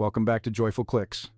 Welcome back to Joyful Clicks.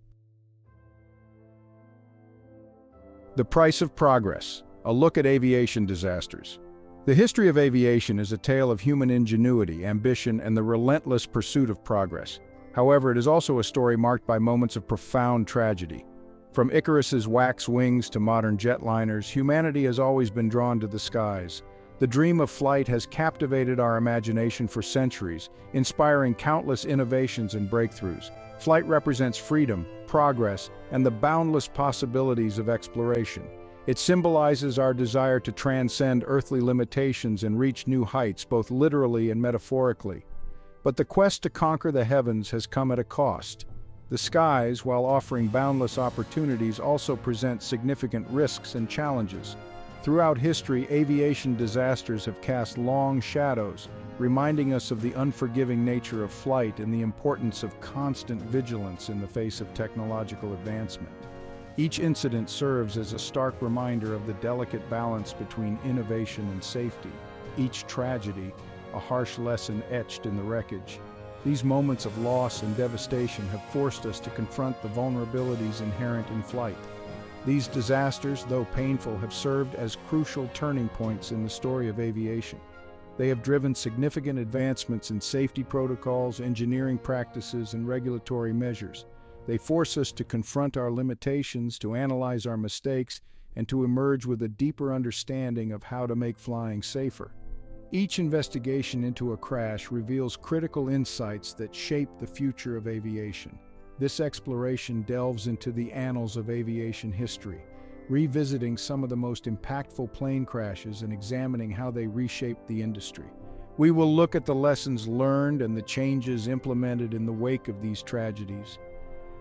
The Price of Progress, a look at aviation disasters. The history of aviation is a tale of human ingenuity, ambition, and the relentless pursuit of progress. However, it is also a story marked by moments of profound tragedy. From Icarus's wax wings to modern jetliners, humanity has always been drawn to the skies. The dream of flight has captivated our imagination for centuries, inspiring countless innovations and breakthroughs. Flight represents freedom, progress, and the boundless possibilities of exploration. It symbolizes our desire to transcend earthly limitations and reach new heights, both literally and metaphorically. But the quest to conquer the heavens has come at a cost. The skies, while offering boundless opportunities, also present significant risks and challenges. Throughout history, aviation disasters have cast long shadows, reminding us of the unforgiving nature of flight and the importance of constant vigilance in the face of technological advancement. Each incident serves as a stark reminder of the delicate balance between innovation and safety. Each tragedy, a harsh lesson etched in the wreckage. These moments of loss and devastation have forced us to confront the vulnerabilities inherent in flight. These disasters, though painful, have served as crucial turning points in the story of aviation. They have driven significant advancements in safety protocols, engineering practices, and regulatory measures. They force us to confront our limitations, to analyze our mistakes, and to emerge with a deeper understanding of how to make flying safer. Each investigation into a crash reveals critical insights that shape the future of aviation. This exploration delves into the annals of aviation history, revisiting some of the most impactful plane crashes and examining how they reshaped the industry. We will look at the lessons learned and the changes implemented in the wake of these tragedies.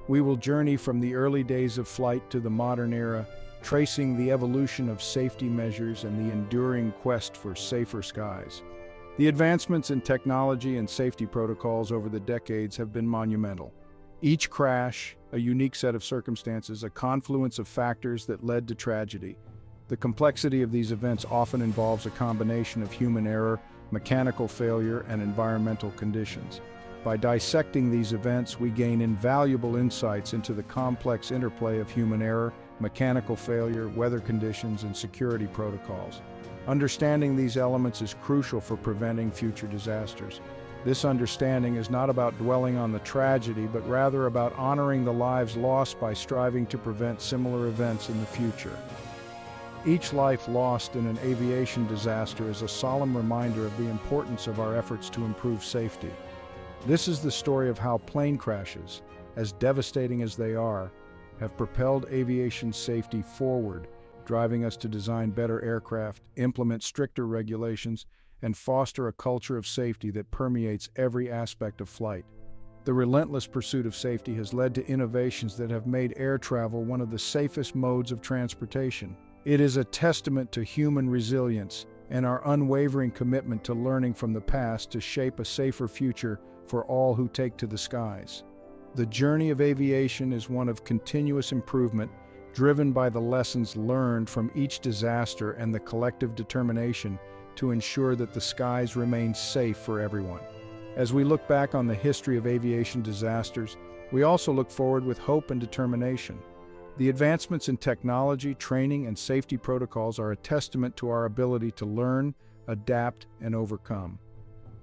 We will journey from the early days of flight to the modern era, tracing the evolution of safety measures and the enduring quest for safer skies. The advancements in technology and safety protocols over the decades have been monumental. Each crash, a unique set of circumstances, a confluence of factors that led to tragedy. The complexity of these events often involves a combination of human error, mechanical failure, and environmental conditions. By dissecting these events, we gain invaluable insights into the complex interplay of human error, mechanical failure, weather conditions, and security protocols. Understanding these elements is crucial for preventing future disasters. This understanding is not about dwelling on the tragedy, but rather about honoring the lives lost by striving to prevent similar events in the future. Each life lost in an aviation disaster is a solemn reminder of the importance of our efforts to improve safety. This is the story of how plane crashes, as devastating as they are, have propelled aviation safety forward, driving us to design better aircraft, implement stricter regulations, and foster a culture of safety that permeates every aspect of flight. The relentless pursuit of safety has led to innovations that have made air travel one of the safest modes of transportation. It is a testament to human resilience and our unwavering commitment to learning from the past to shape a safer future for all who take to the skies. The journey of aviation is one of continuous improvement, driven by the lessons learned from each disaster and the collective determination to ensure that the skies remain safe for everyone. As we look back on the history of aviation disasters, we also look forward with hope and determination. The advancements in technology, training, and safety protocols are a testament to our ability to learn, adapt, and overcome.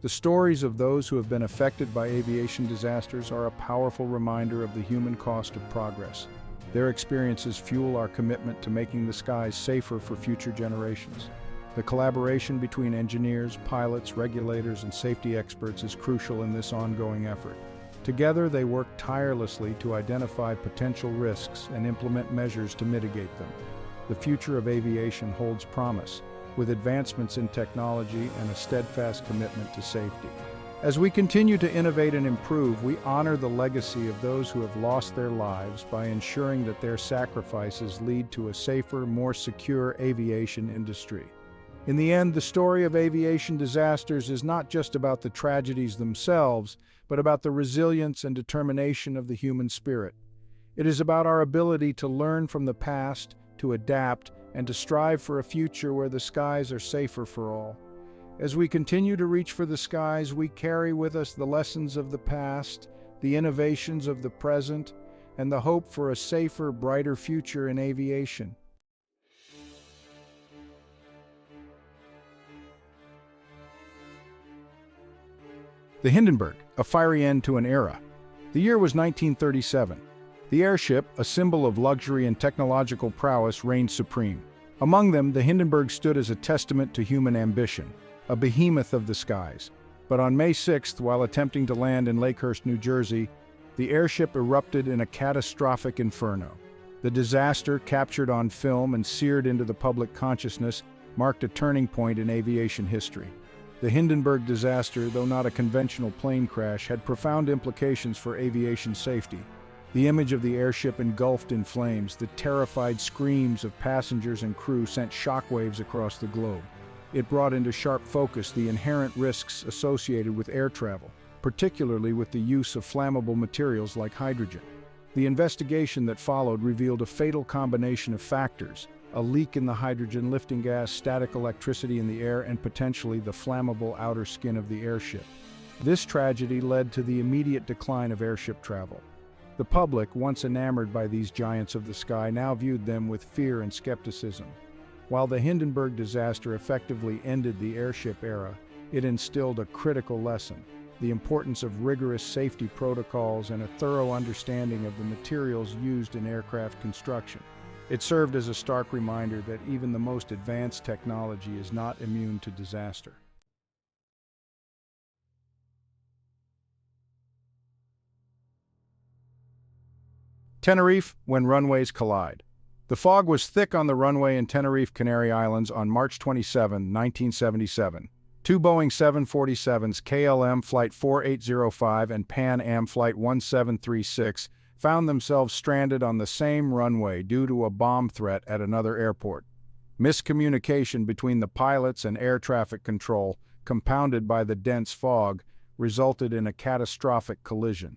The stories of those who have been affected by aviation disasters are a powerful reminder of the human cost of progress. Their experiences fuel our commitment to making the skies safer for future generations. The collaboration between engineers, pilots, regulators, and safety experts is crucial in this ongoing effort. Together, they work tirelessly to identify potential risks and implement measures to mitigate them. The future of aviation holds promise, with advancements in technology and a steadfast commitment to safety. As we continue to innovate and improve, we honor the legacy of those who have lost their lives by ensuring that their sacrifices lead to a safer, more secure aviation industry. In the end, the story of aviation disasters is not just about the tragedies themselves, but about the resilience and determination of the human spirit. It is about our ability to learn from the past, to adapt, and to strive for a future where the skies are safer for all. As we continue to reach for the skies, we carry with us the lessons of the past, the innovations of the present, and the hope for a safer, brighter future in aviation. The Hindenburg, a fiery end to an era. The year was 1937. The airship, a symbol of luxury and technological prowess, reigned supreme. Among them, the Hindenburg stood as a testament to human ambition, a behemoth of the skies. But on May 6th, while attempting to land in Lakehurst, New Jersey, the airship erupted in a catastrophic inferno. The disaster, captured on film and seared into the public consciousness, marked a turning point in aviation history. The Hindenburg disaster, though not a conventional plane crash, had profound implications for aviation safety. The image of the airship engulfed in flames, the terrified screams of passengers and crew sent shockwaves across the globe. It brought into sharp focus the inherent risks associated with air travel, particularly with the use of flammable materials like hydrogen. The investigation that followed revealed a fatal combination of factors: a leak in the hydrogen lifting gas, static electricity in the air, and potentially the flammable outer skin of the airship. This tragedy led to the immediate decline of airship travel. The public, once enamored by these giants of the sky, now viewed them with fear and skepticism. While the Hindenburg disaster effectively ended the airship era, it instilled a critical lesson: the importance of rigorous safety protocols and a thorough understanding of the materials used in aircraft construction. It served as a stark reminder that even the most advanced technology is not immune to disaster. Tenerife, when runways collide. The fog was thick on the runway in Tenerife, Canary Islands on March 27, 1977. Two Boeing 747s, KLM Flight 4805 and Pan Am Flight 1736, found themselves stranded on the same runway due to a bomb threat at another airport. Miscommunication between the pilots and air traffic control, compounded by the dense fog, resulted in a catastrophic collision.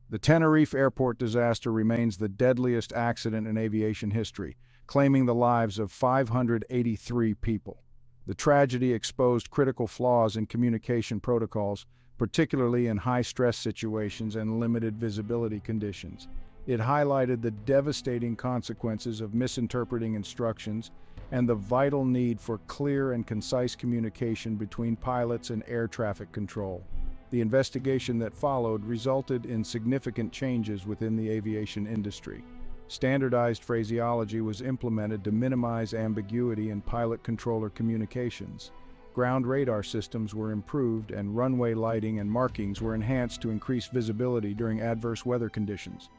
The Tenerife Airport disaster remains the deadliest accident in aviation history, claiming the lives of 583 people. The tragedy exposed critical flaws in communication protocols, particularly in high-stress situations and limited visibility conditions. It highlighted the devastating consequences of misinterpreting instructions and the vital need for clear and concise communication between pilots and air traffic control. The investigation that followed resulted in significant changes within the aviation industry. Standardized phraseology was implemented to minimize ambiguity in pilot-controller communications. Ground radar systems were improved, and runway lighting and markings were enhanced to increase visibility during adverse weather conditions.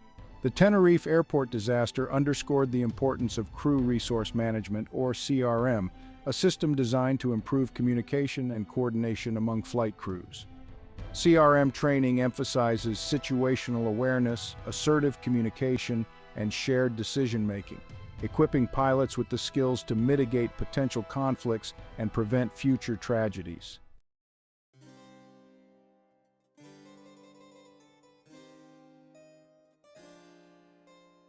The Tenerife Airport disaster underscored the importance of crew resource management, or CRM, a system designed to improve communication and coordination among flight crews. CRM training emphasizes situational awareness, assertive communication, and shared decision-making, equipping pilots with the skills to mitigate potential conflicts and prevent future tragedies.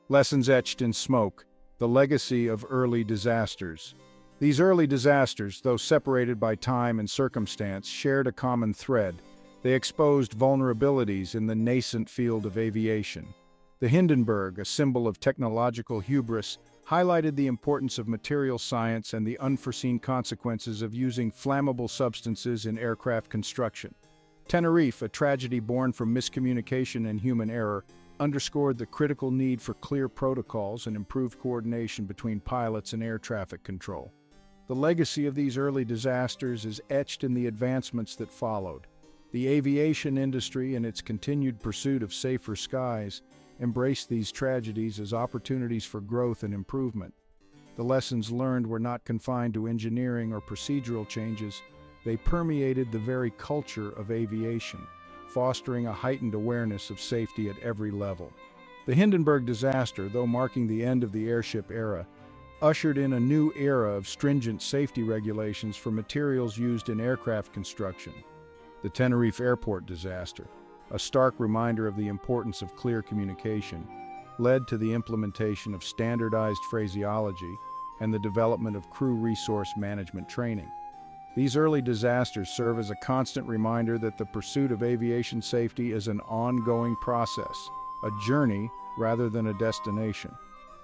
Lessons etched in smoke: the legacy of early disasters. These early disasters, though separated by time and circumstance, shared a common thread. They exposed vulnerabilities in the nascent field of aviation. The Hindenburg, a symbol of technological hubris, highlighted the importance of material science and the unforeseen consequences of using flammable substances in aircraft construction. Tenerife, a tragedy born from miscommunication and human error, underscored the critical need for clear protocols and improved coordination between pilots and air traffic control. The legacy of these early disasters is etched in the advancements that followed. The aviation industry, in its continued pursuit of safer skies, embraced these tragedies as opportunities for growth and improvement. The lessons learned were not confined to engineering or procedural changes. They permeated the very culture of aviation, fostering a heightened awareness of safety at every level. The Hindenburg disaster, though marking the end of the airship era, ushered in a new era of stringent safety regulations for materials used in aircraft construction. The Tenerife Airport disaster, a stark reminder of the importance of clear communication, led to the implementation of standardized phraseology and the development of crew resource management training. These early disasters serve as a constant reminder that the pursuit of aviation safety is an ongoing process, a journey rather than a destination.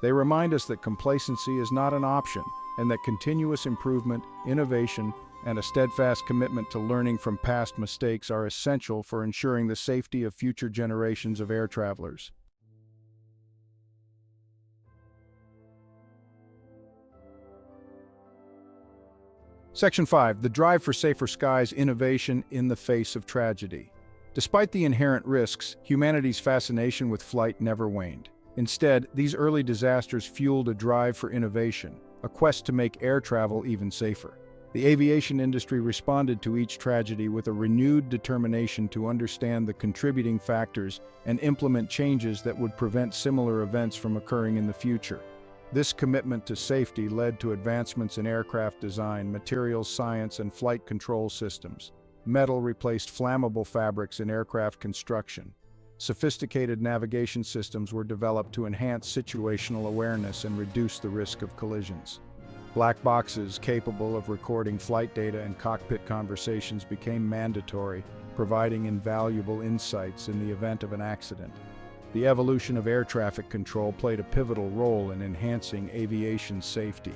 They remind us that complacency is not an option, and that continuous improvement, innovation, and a steadfast commitment to learning from past mistakes are essential for ensuring the safety of future generations of air travelers. Section 5. The drive for safer skies: innovation in the face of tragedy. Despite the inherent risks, humanity's fascination with flight never waned. Instead, these early disasters fueled a drive for innovation, a quest to make air travel even safer. The aviation industry responded to each tragedy with a renewed determination to understand the contributing factors and implement changes that would prevent similar events from occurring in the future. This commitment to safety led to advancements in aircraft design, materials science, and flight control systems. Metal replaced flammable fabrics in aircraft construction. Sophisticated navigation systems were developed to enhance situational awareness and reduce the risk of collisions. Black boxes capable of recording flight data and cockpit conversations became mandatory, providing invaluable insights in the event of an accident. The evolution of air traffic control played a pivotal role in enhancing aviation safety.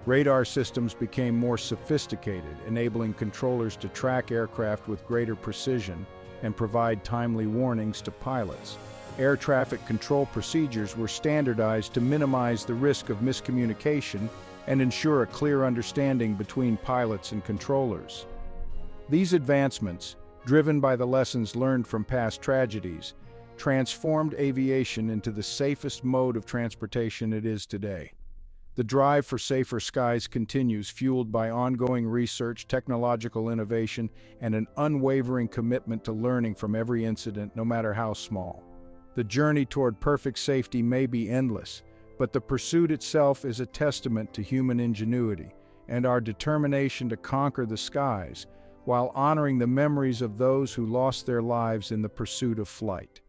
Radar systems became more sophisticated, enabling controllers to track aircraft with greater precision and provide timely warnings to pilots. Air traffic control procedures were standardized to minimize the risk of miscommunication and ensure a clear understanding between pilots and controllers. These advancements, driven by the lessons learned from past tragedies, transformed aviation into the safest mode of transportation it is today. The drive for safer skies continues, fueled by ongoing research, technological innovation, and an unwavering commitment to learning from every incident, no matter how small. The journey toward perfect safety may be endless, but the pursuit itself is a testament to human ingenuity and our determination to conquer the skies, while honoring the memories of those who lost their lives in the pursuit of flight.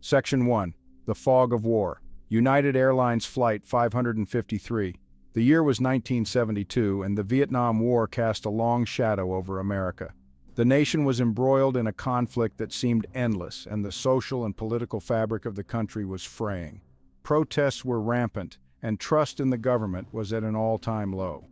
Section 1. The Fog of War. United Airlines Flight 553. The year was 1972, and the Vietnam War cast a long shadow over America. The nation was embroiled in a conflict that seemed endless, and the social and political fabric of the country was fraying. Protests were rampant, and trust in the government was at an all-time low.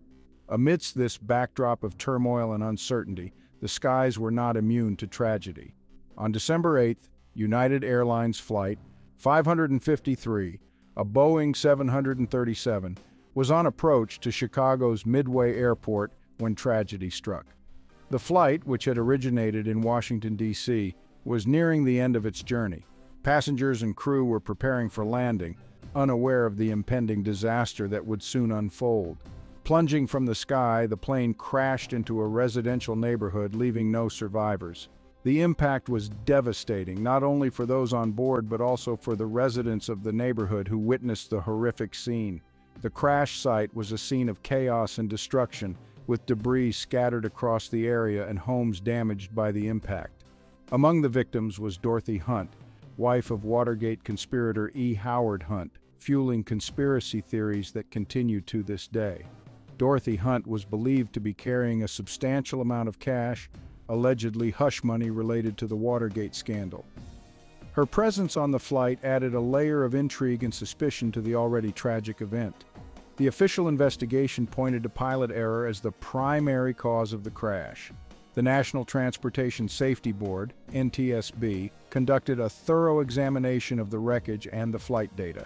Amidst this backdrop of turmoil and uncertainty, the skies were not immune to tragedy. On December 8th, United Airlines Flight 553, a Boeing 737, was on approach to Chicago's Midway Airport when tragedy struck. The flight, which had originated in Washington, D.C., was nearing the end of its journey. Passengers and crew were preparing for landing, unaware of the impending disaster that would soon unfold. Plunging from the sky, the plane crashed into a residential neighborhood, leaving no survivors. The impact was devastating, not only for those on board but also for the residents of the neighborhood who witnessed the horrific scene. The crash site was a scene of chaos and destruction, with debris scattered across the area and homes damaged by the impact. Among the victims was Dorothy Hunt, wife of Watergate conspirator E. Howard Hunt, fueling conspiracy theories that continue to this day. Dorothy Hunt was believed to be carrying a substantial amount of cash, allegedly hush money related to the Watergate scandal. Her presence on the flight added a layer of intrigue and suspicion to the already tragic event. The official investigation pointed to pilot error as the primary cause of the crash. The National Transportation Safety Board, NTSB, conducted a thorough examination of the wreckage and the flight data.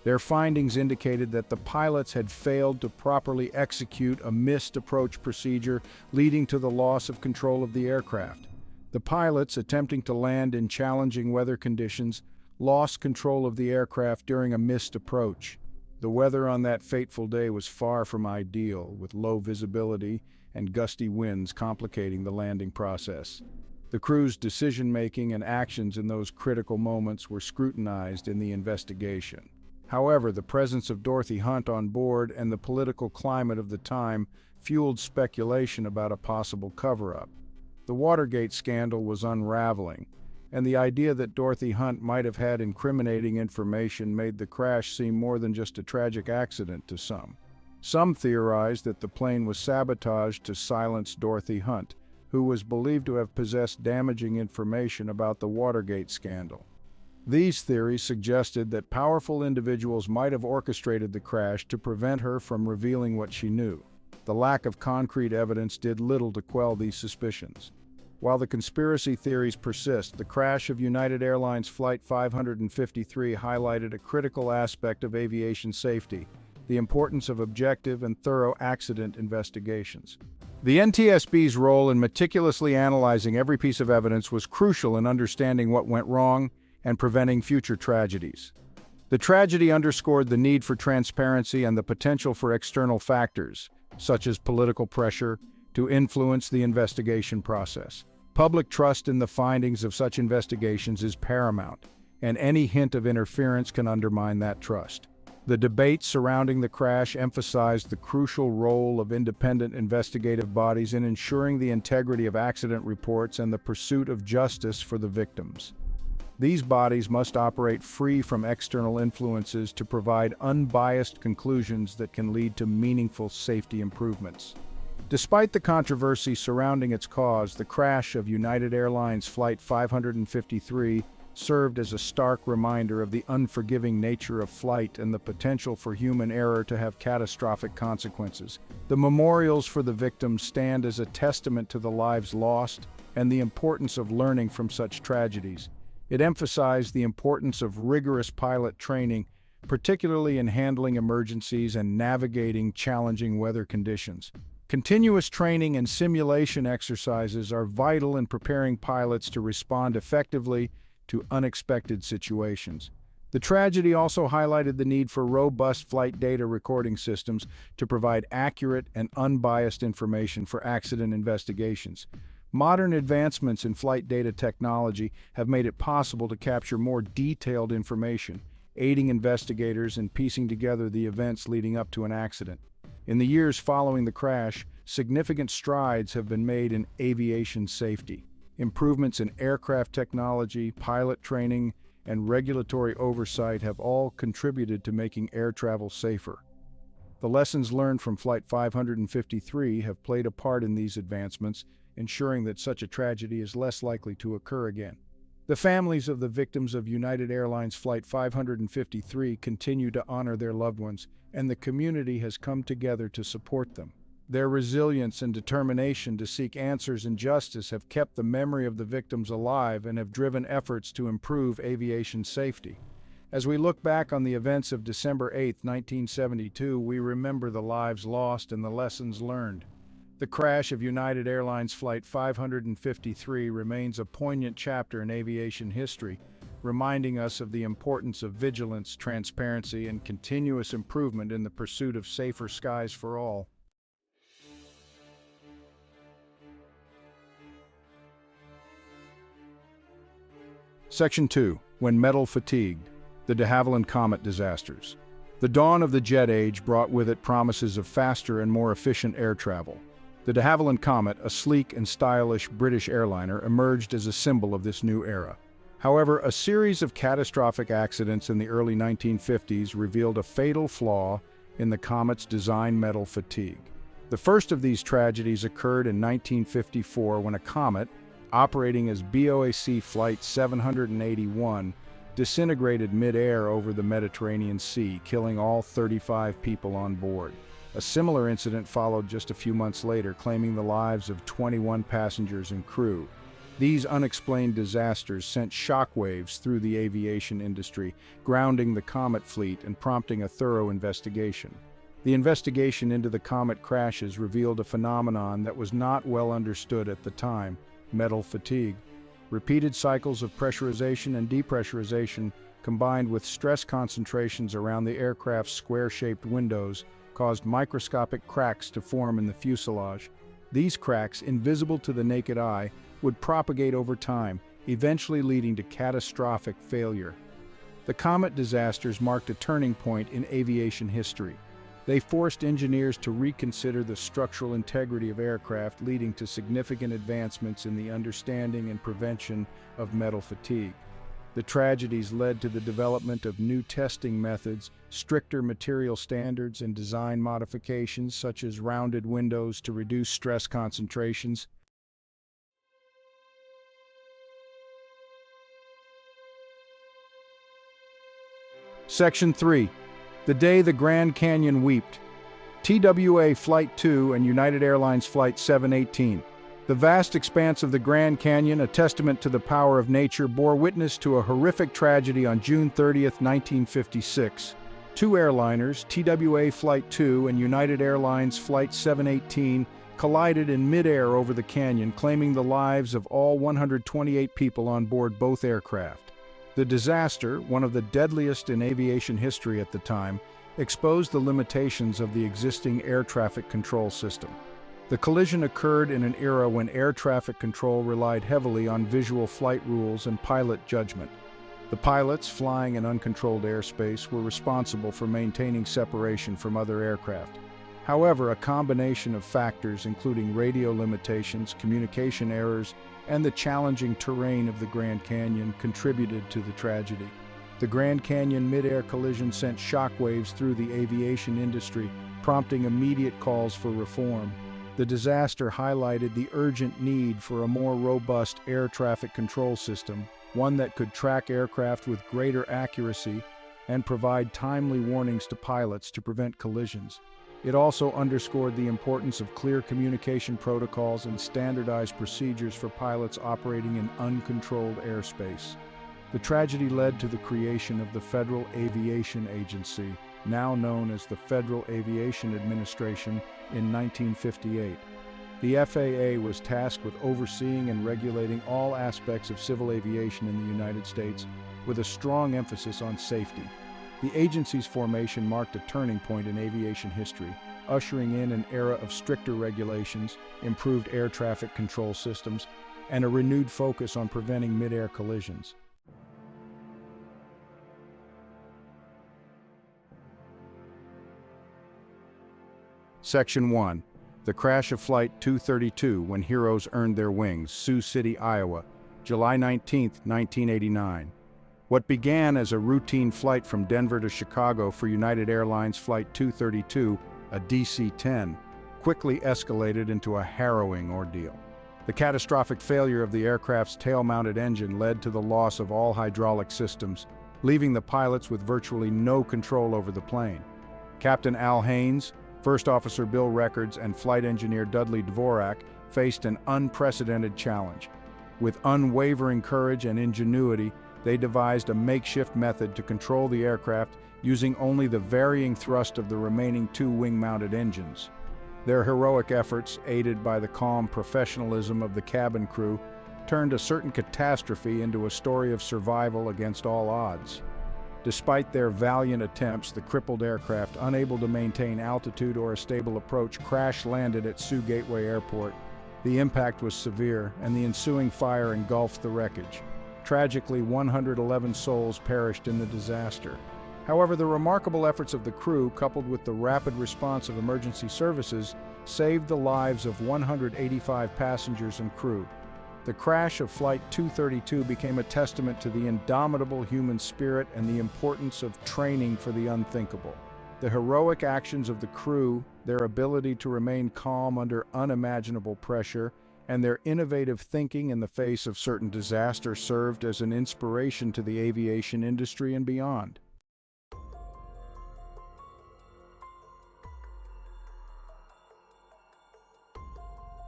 Their findings indicated that the pilots had failed to properly execute a missed approach procedure, leading to the loss of control of the aircraft. The pilots, attempting to land in challenging weather conditions, lost control of the aircraft during a missed approach. The weather on that fateful day was far from ideal, with low visibility and gusty winds complicating the landing process. The crew's decision-making and actions in those critical moments were scrutinized in the investigation. However, the presence of Dorothy Hunt on board and the political climate of the time fueled speculation about a possible cover-up. The Watergate scandal was unraveling, and the idea that Dorothy Hunt might have had incriminating information made the crash seem more than just a tragic accident to some. Some theorized that the plane was sabotaged to silence Dorothy Hunt, who was believed to have possessed damaging information about the Watergate scandal. These theories suggested that powerful individuals might have orchestrated the crash to prevent her from revealing what she knew. The lack of concrete evidence did little to quell these suspicions. While the conspiracy theories persist, the crash of United Airlines Flight 553 highlighted a critical aspect of aviation safety: the importance of objective and thorough accident investigations. The NTSB's role in meticulously analyzing every piece of evidence was crucial in understanding what went wrong and preventing future tragedies. The tragedy underscored the need for transparency and the potential for external factors, such as political pressure, to influence the investigation process. Public trust in the findings of such investigations is paramount, and any hint of interference can undermine that trust. The debate surrounding the crash emphasized the crucial role of independent investigative bodies in ensuring the integrity of accident reports and the pursuit of justice for the victims. These bodies must operate free from external influences to provide unbiased conclusions that can lead to meaningful safety improvements. Despite the controversy surrounding its cause, the crash of United Airlines Flight 553 served as a stark reminder of the unforgiving nature of flight and the potential for human error to have catastrophic consequences. The memorials for the victims stand as a testament to the lives lost and the importance of learning from such tragedies. It emphasized the importance of rigorous pilot training, particularly in handling emergencies and navigating challenging weather conditions. Continuous training and simulation exercises are vital in preparing pilots to respond effectively to unexpected situations. The tragedy also highlighted the need for robust flight data recording systems to provide accurate and unbiased information for accident investigations. Modern advancements in flight data technology have made it possible to capture more detailed information, aiding investigators in piecing together the events leading up to an accident. In the years following the crash, significant strides have been made in aviation safety. Improvements in aircraft technology, pilot training, and regulatory oversight have all contributed to making air travel safer. The lessons learned from Flight 553 have played a part in these advancements, ensuring that such a tragedy is less likely to occur again. The families of the victims of United Airlines Flight 553 continue to honor their loved ones, and the community has come together to support them. Their resilience and determination to seek answers and justice have kept the memory of the victims alive and have driven efforts to improve aviation safety. As we look back on the events of December 8, 1972, we remember the lives lost and the lessons learned. The crash of United Airlines Flight 553 remains a poignant chapter in aviation history, reminding us of the importance of vigilance, transparency, and continuous improvement in the pursuit of safer skies for all. Section 2. When Metal Fatigued. The de Havilland Comet Disasters. The dawn of the jet age brought with it promises of faster and more efficient air travel. The de Havilland Comet, a sleek and stylish British airliner, emerged as a symbol of this new era. However, a series of catastrophic accidents in the early 1950s revealed a fatal flaw in the Comet's design: metal fatigue. The first of these tragedies occurred in 1954 when a Comet, operating as BOAC Flight 781, disintegrated mid-air over the Mediterranean Sea, killing all 35 people on board. A similar incident followed just a few months later, claiming the lives of 21 passengers and crew. These unexplained disasters sent shockwaves through the aviation industry, grounding the Comet fleet and prompting a thorough investigation. The investigation into the Comet crashes revealed a phenomenon that was not well understood at the time: metal fatigue. Repeated cycles of pressurization and depressurization, combined with stress concentrations around the aircraft's square-shaped windows, caused microscopic cracks to form in the fuselage. These cracks, invisible to the naked eye, would propagate over time, eventually leading to catastrophic failure. The Comet disasters marked a turning point in aviation history. They forced engineers to reconsider the structural integrity of aircraft, leading to significant advancements in the understanding and prevention of metal fatigue. The tragedies led to the development of new testing methods, stricter material standards, and design modifications such as rounded windows to reduce stress concentrations. Section 3. The Day the Grand Canyon Wept. TWA Flight 2 and United Airlines Flight 718. The vast expanse of the Grand Canyon, a testament to the power of nature, bore witness to a horrific tragedy on June 30, 1956. Two airliners, TWA Flight 2 and United Airlines Flight 718, collided in midair over the canyon, claiming the lives of all 128 people on board both aircraft. The disaster, one of the deadliest in aviation history at the time, exposed the limitations of the existing air traffic control system. The collision occurred in an era when air traffic control relied heavily on visual flight rules and pilot judgment. The pilots, flying in uncontrolled airspace, were responsible for maintaining separation from other aircraft. However, a combination of factors, including radio limitations, communication errors, and the challenging terrain of the Grand Canyon, contributed to the tragedy. The Grand Canyon mid-air collision sent shockwaves through the aviation industry, prompting immediate calls for reform. The disaster highlighted the urgent need for a more robust air traffic control system, one that could track aircraft with greater accuracy and provide timely warnings to pilots to prevent collisions. It also underscored the importance of clear communication protocols and standardized procedures for pilots operating in uncontrolled airspace. The tragedy led to the creation of the Federal Aviation Agency, now known as the Federal Aviation Administration, in 1958. The FAA was tasked with overseeing and regulating all aspects of civil aviation in the United States, with a strong emphasis on safety. The agency's formation marked a turning point in aviation history, ushering in an era of stricter regulations, improved air traffic control systems, and a renewed focus on preventing mid-air collisions. Section 1. The Crash of Flight 232 When Heroes Earned Their Wings, Sioux City, Iowa, July 19, 1989. What began as a routine flight from Denver to Chicago for United Airlines Flight 232, a DC-10, quickly escalated into a harrowing ordeal. The catastrophic failure of the aircraft's tail-mounted engine led to the loss of all hydraulic systems, leaving the pilots with virtually no control over the plane. Captain Al Haynes, First Officer Bill Records, and Flight Engineer Dudley Dvorak faced an unprecedented challenge. With unwavering courage and ingenuity, they devised a makeshift method to control the aircraft using only the varying thrust of the remaining two wing-mounted engines. Their heroic efforts, aided by the calm professionalism of the cabin crew, turned a certain catastrophe into a story of survival against all odds. Despite their valiant attempts, the crippled aircraft, unable to maintain altitude or a stable approach, crash-landed at Sioux Gateway Airport. The impact was severe, and the ensuing fire engulfed the wreckage. Tragically, 111 souls perished in the disaster. However, the remarkable efforts of the crew, coupled with the rapid response of emergency services, saved the lives of 185 passengers and crew. The crash of Flight 232 became a testament to the indomitable human spirit and the importance of training for the unthinkable. The heroic actions of the crew, their ability to remain calm under unimaginable pressure, and their innovative thinking in the face of certain disaster served as an inspiration to the aviation industry and beyond.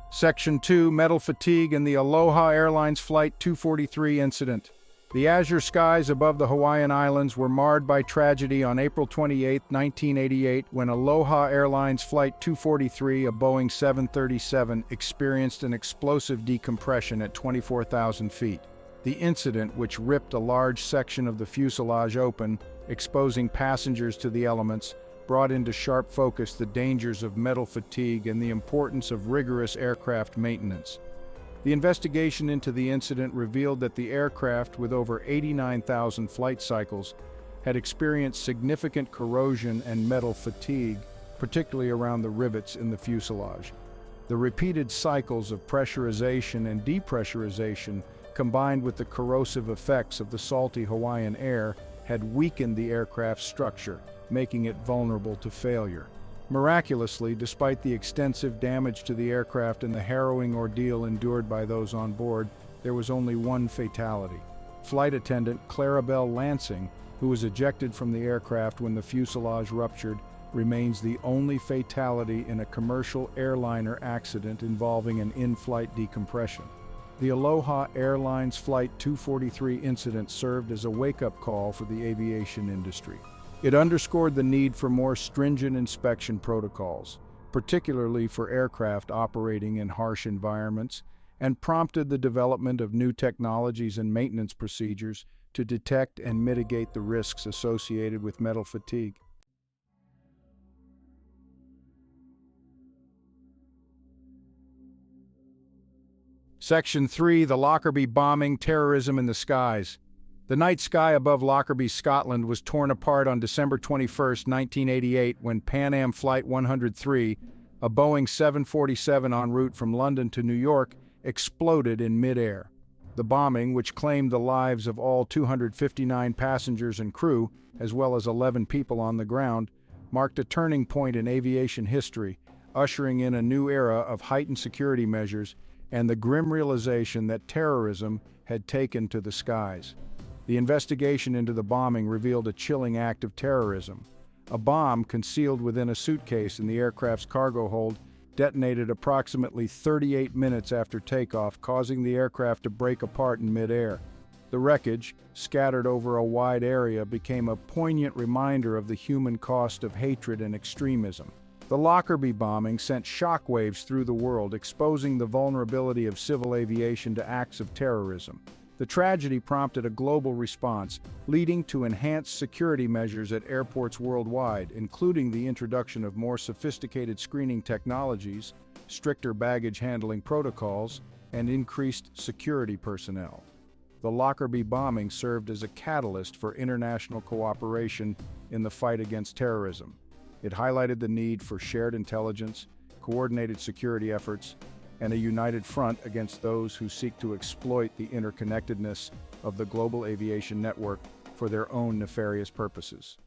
Section 2. Metal Fatigue and the Aloha Airlines Flight 243 Incident. The azure skies above the Hawaiian Islands were marred by tragedy on April 28, 1988, when Aloha Airlines Flight 243, a Boeing 737, experienced an explosive decompression at 24,000 feet. The incident, which ripped a large section of the fuselage open, exposing passengers to the elements, brought into sharp focus the dangers of metal fatigue and the importance of rigorous aircraft maintenance. The investigation into the incident revealed that the aircraft, with over 89,000 flight cycles, had experienced significant corrosion and metal fatigue, particularly around the rivets in the fuselage. The repeated cycles of pressurization and depressurization, combined with the corrosive effects of the salty Hawaiian air, had weakened the aircraft's structure, making it vulnerable to failure. Miraculously, despite the extensive damage to the aircraft and the harrowing ordeal endured by those on board, there was only one fatality. Flight attendant Clarabelle Lansing, who was ejected from the aircraft when the fuselage ruptured, remains the only fatality in a commercial airliner accident involving an in-flight decompression. The Aloha Airlines Flight 243 incident served as a wake-up call for the aviation industry. It underscored the need for more stringent inspection protocols, particularly for aircraft operating in harsh environments, and prompted the development of new technologies and maintenance procedures to detect and mitigate the risks associated with metal fatigue. Section 3, the Lockerby Bombing, Terrorism in the Skies. The night sky above Lockerby, Scotland was torn apart on December 21, 1988, when Pan Am Flight 103, a Boeing 747 en route from London to New York, exploded in mid-air. The bombing, which claimed the lives of all 259 passengers and crew, as well as 11 people on the ground, marked a turning point in aviation history, ushering in a new era of heightened security measures and the grim realization that terrorism had taken to the skies. The investigation into the bombing revealed a chilling act of terrorism. A bomb concealed within a suitcase in the aircraft's cargo hold detonated approximately 38 minutes after takeoff, causing the aircraft to break apart in midair. The wreckage, scattered over a wide area, became a poignant reminder of the human cost of hatred and extremism. The Lockerby bombing sent shockwaves through the world, exposing the vulnerability of civil aviation to acts of terrorism. The tragedy prompted a global response, leading to enhanced security measures at airports worldwide, including the introduction of more sophisticated screening technologies, stricter baggage handling protocols, and increased security personnel. The Lockerby bombing served as a catalyst for international cooperation in the fight against terrorism. It highlighted the need for shared intelligence, coordinated security efforts, and a united front against those who seek to exploit the interconnectedness of the global aviation network for their own nefarious purposes.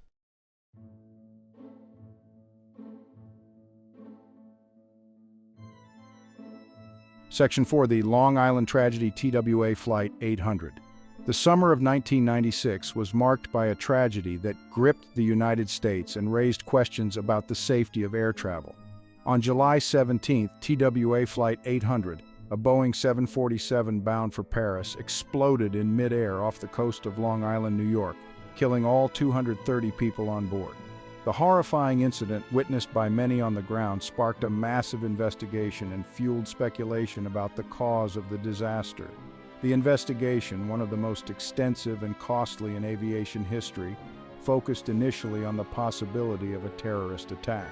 Section 4, the Long Island Tragedy, TWA Flight 800. The summer of 1996 was marked by a tragedy that gripped the United States and raised questions about the safety of air travel. On July 17, TWA Flight 800, a Boeing 747 bound for Paris, exploded in midair off the coast of Long Island, New York, killing all 230 people on board. The horrifying incident, witnessed by many on the ground, sparked a massive investigation and fueled speculation about the cause of the disaster. The investigation, one of the most extensive and costly in aviation history, focused initially on the possibility of a terrorist attack.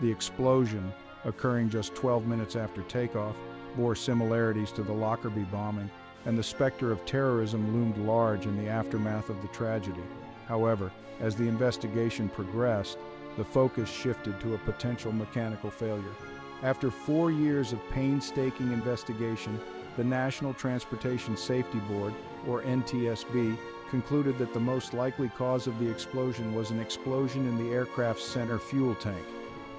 The explosion, occurring just 12 minutes after takeoff, bore similarities to the Lockerby bombing, and the specter of terrorism loomed large in the aftermath of the tragedy. However, as the investigation progressed, the focus shifted to a potential mechanical failure. After 4 years of painstaking investigation, the National Transportation Safety Board, or NTSB, concluded that the most likely cause of the explosion was an explosion in the aircraft's center fuel tank.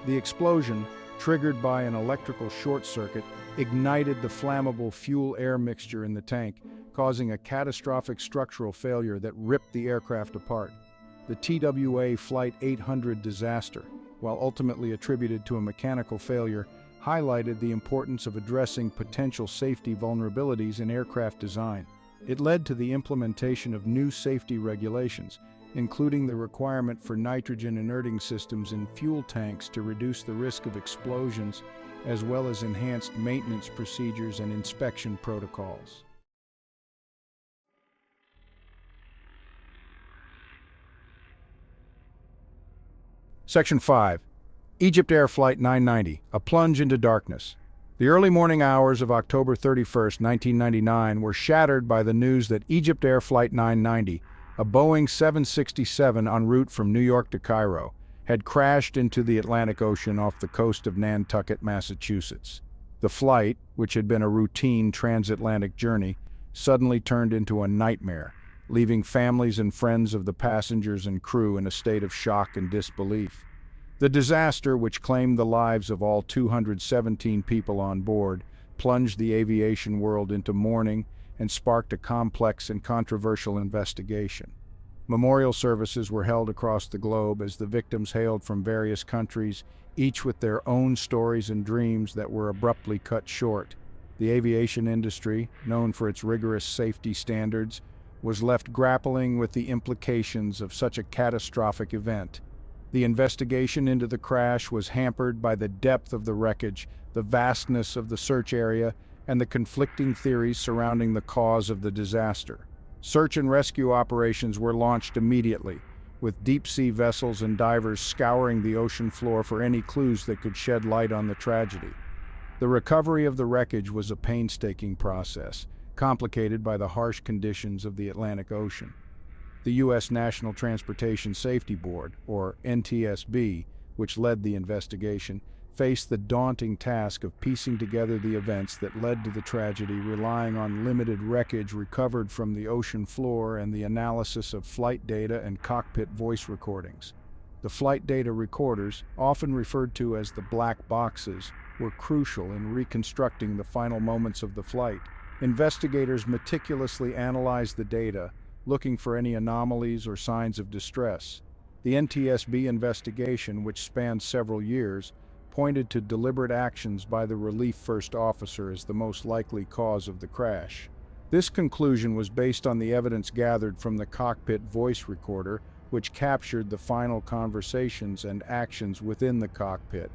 The explosion, triggered by an electrical short circuit, ignited the flammable fuel-air mixture in the tank, causing a catastrophic structural failure that ripped the aircraft apart. The TWA Flight 800 disaster, while ultimately attributed to a mechanical failure, highlighted the importance of addressing potential safety vulnerabilities in aircraft design. It led to the implementation of new safety regulations, including the requirement for nitrogen inerting systems in fuel tanks to reduce the risk of explosions, as well as enhanced maintenance procedures and inspection protocols. Section 5. Egypt Air Flight 990, a plunge into darkness. The early morning hours of October 31, 1999 were shattered by the news that Egypt Air Flight 990, a Boeing 767 en route from New York to Cairo, had crashed into the Atlantic Ocean off the coast of Nantucket, Massachusetts. The flight, which had been a routine transatlantic journey, suddenly turned into a nightmare, leaving families and friends of the passengers and crew in a state of shock and disbelief. The disaster, which claimed the lives of all 217 people on board, plunged the aviation world into mourning and sparked a complex and controversial investigation. Memorial services were held across the globe as the victims hailed from various countries, each with their own stories and dreams that were abruptly cut short. The aviation industry, known for its rigorous safety standards, was left grappling with the implications of such a catastrophic event. The investigation into the crash was hampered by the depth of the wreckage, the vastness of the search area, and the conflicting theories surrounding the cause of the disaster. Search and rescue operations were launched immediately, with deep-sea vessels and divers scouring the ocean floor for any clues that could shed light on the tragedy. The recovery of the wreckage was a painstaking process, complicated by the harsh conditions of the Atlantic Ocean. The U.S. National Transportation Safety Board, or NTSB, which led the investigation, faced the daunting task of piecing together the events that led to the tragedy, relying on limited wreckage recovered from the ocean floor and the analysis of flight data and cockpit voice recordings. The flight data recorders, often referred to as the black boxes, were crucial in reconstructing the final moments of the flight. Investigators meticulously analyzed the data, looking for any anomalies or signs of distress. The NTSB investigation, which spanned several years, pointed to deliberate actions by the relief first officer as the most likely cause of the crash. This conclusion was based on the evidence gathered from the cockpit voice recorder, which captured the final conversations and actions within the cockpit.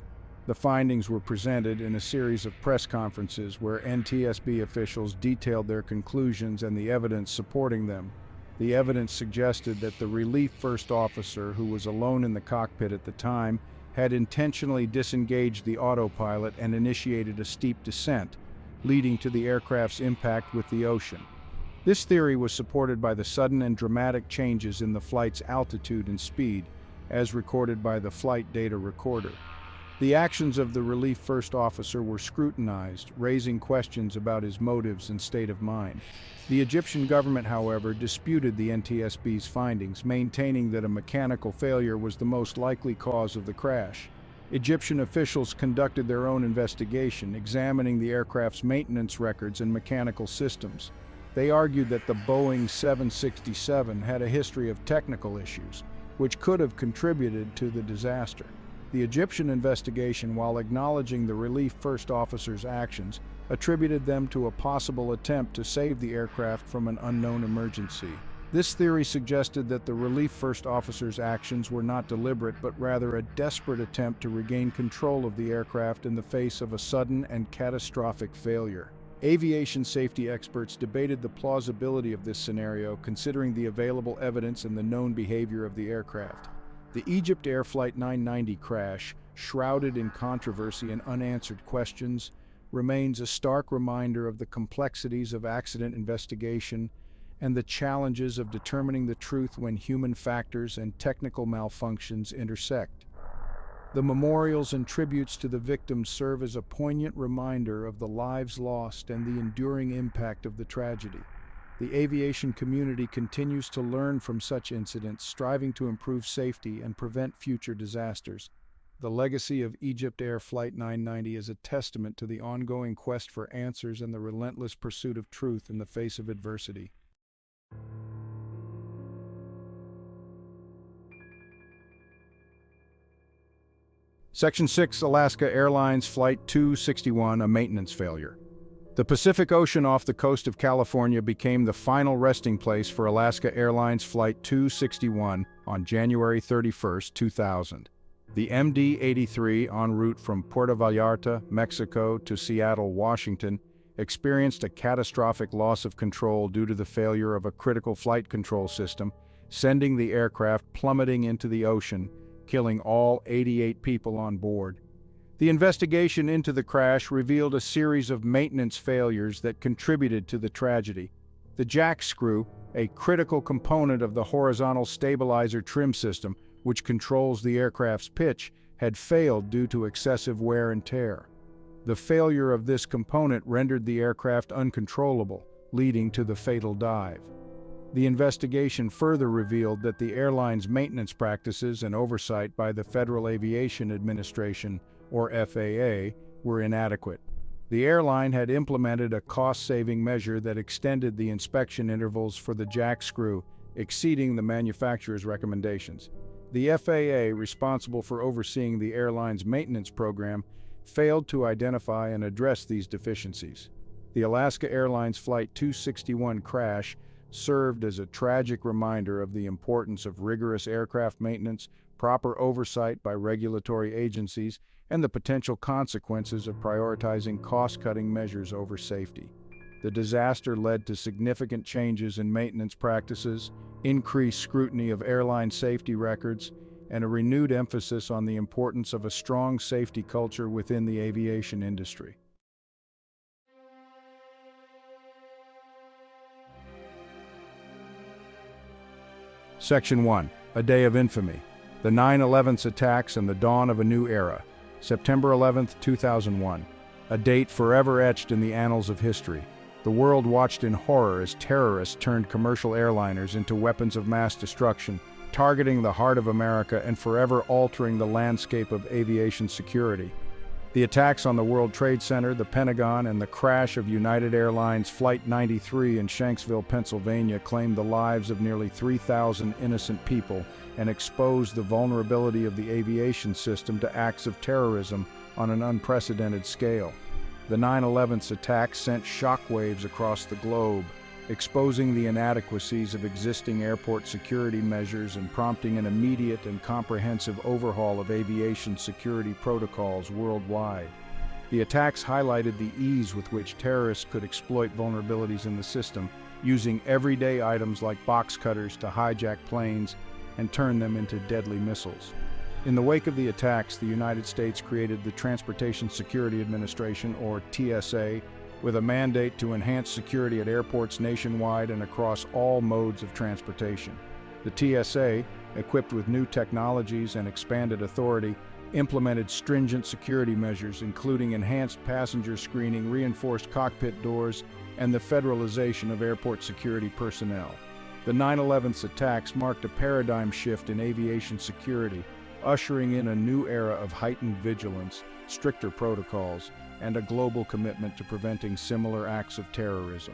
The findings were presented in a series of press conferences where NTSB officials detailed their conclusions and the evidence supporting them. The evidence suggested that the relief first officer, who was alone in the cockpit at the time, had intentionally disengaged the autopilot and initiated a steep descent, leading to the aircraft's impact with the ocean. This theory was supported by the sudden and dramatic changes in the flight's altitude and speed, as recorded by the flight data recorder. The actions of the relief first officer were scrutinized, raising questions about his motives and state of mind. The Egyptian government, however, disputed the NTSB's findings, maintaining that a mechanical failure was the most likely cause of the crash. Egyptian officials conducted their own investigation, examining the aircraft's maintenance records and mechanical systems. They argued that the Boeing 767 had a history of technical issues, which could have contributed to the disaster. The Egyptian investigation, while acknowledging the relief first officer's actions, attributed them to a possible attempt to save the aircraft from an unknown emergency. This theory suggested that the relief first officer's actions were not deliberate, but rather a desperate attempt to regain control of the aircraft in the face of a sudden and catastrophic failure. Aviation safety experts debated the plausibility of this scenario, considering the available evidence and the known behavior of the aircraft. The Egypt Air Flight 990 crash, shrouded in controversy and unanswered questions, remains a stark reminder of the complexities of accident investigation and the challenges of determining the truth when human factors and technical malfunctions intersect. The memorials and tributes to the victims serve as a poignant reminder of the lives lost and the enduring impact of the tragedy. The aviation community continues to learn from such incidents, striving to improve safety and prevent future disasters. The legacy of Egypt Air Flight 990 is a testament to the ongoing quest for answers and the relentless pursuit of truth in the face of adversity. Section 6, Alaska Airlines Flight 261, a maintenance failure. The Pacific Ocean off the coast of California became the final resting place for Alaska Airlines Flight 261 on January 31, 2000. The MD-83, en route from Puerto Vallarta, Mexico to Seattle, Washington, experienced a catastrophic loss of control due to the failure of a critical flight control system, sending the aircraft plummeting into the ocean, killing all 88 people on board. The investigation into the crash revealed a series of maintenance failures that contributed to the tragedy. The jack screw, a critical component of the horizontal stabilizer trim system, which controls the aircraft's pitch, had failed due to excessive wear and tear. The failure of this component rendered the aircraft uncontrollable, leading to the fatal dive. The investigation further revealed that the airline's maintenance practices and oversight by the Federal Aviation Administration, or FAA, were inadequate. The airline had implemented a cost-saving measure that extended the inspection intervals for the jack screw, exceeding the manufacturer's recommendations. The FAA, responsible for overseeing the airline's maintenance program, failed to identify and address these deficiencies. The Alaska Airlines Flight 261 crash served as a tragic reminder of the importance of rigorous aircraft maintenance, proper oversight by regulatory agencies, and the potential consequences of prioritizing cost-cutting measures over safety. The disaster led to significant changes in maintenance practices, increased scrutiny of airline safety records, and a renewed emphasis on the importance of a strong safety culture within the aviation industry. Section 1. A Day of Infamy. The 9/11 attacks and the dawn of a new era. September 11, 2001. A date forever etched in the annals of history. The world watched in horror as terrorists turned commercial airliners into weapons of mass destruction, targeting the heart of America and forever altering the landscape of aviation security. The attacks on the World Trade Center, the Pentagon, and the crash of United Airlines Flight 93 in Shanksville, Pennsylvania claimed the lives of nearly 3,000 innocent people and exposed the vulnerability of the aviation system to acts of terrorism on an unprecedented scale. The 9/11 attacks sent shockwaves across the globe, exposing the inadequacies of existing airport security measures and prompting an immediate and comprehensive overhaul of aviation security protocols worldwide. The attacks highlighted the ease with which terrorists could exploit vulnerabilities in the system, using everyday items like box cutters to hijack planes and turn them into deadly missiles. In the wake of the attacks, the United States created the Transportation Security Administration, or TSA, with a mandate to enhance security at airports nationwide and across all modes of transportation. The TSA, equipped with new technologies and expanded authority, implemented stringent security measures, including enhanced passenger screening, reinforced cockpit doors, and the federalization of airport security personnel. The 9/11 attacks marked a paradigm shift in aviation security, ushering in a new era of heightened vigilance, stricter protocols, and a global commitment to preventing similar acts of terrorism.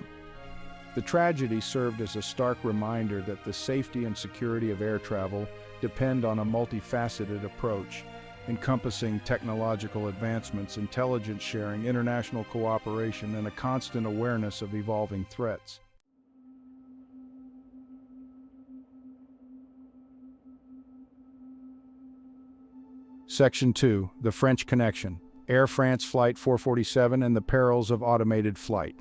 The tragedy served as a stark reminder that the safety and security of air travel depend on a multifaceted approach, encompassing technological advancements, intelligence sharing, international cooperation, and a constant awareness of evolving threats. Section 2. The French Connection. Air France Flight 447 and the Perils of Automated Flight.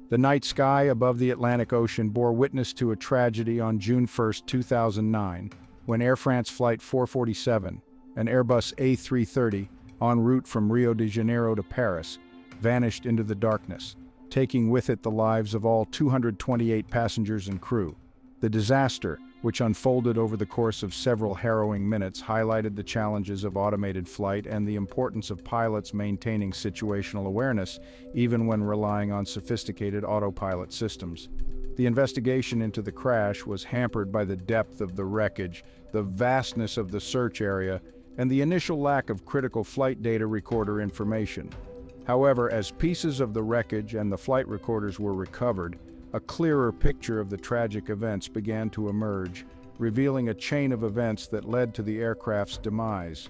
The night sky above the Atlantic Ocean bore witness to a tragedy on June 1, 2009, when Air France Flight 447, an Airbus A330, en route from Rio de Janeiro to Paris, vanished into the darkness, taking with it the lives of all 228 passengers and crew. The disaster, which unfolded over the course of several harrowing minutes, highlighted the challenges of automated flight and the importance of pilots maintaining situational awareness, even when relying on sophisticated autopilot systems. The investigation into the crash was hampered by the depth of the wreckage, the vastness of the search area, and the initial lack of critical flight data recorder information. However, as pieces of the wreckage and the flight recorders were recovered, a clearer picture of the tragic events began to emerge, revealing a chain of events that led to the aircraft's demise.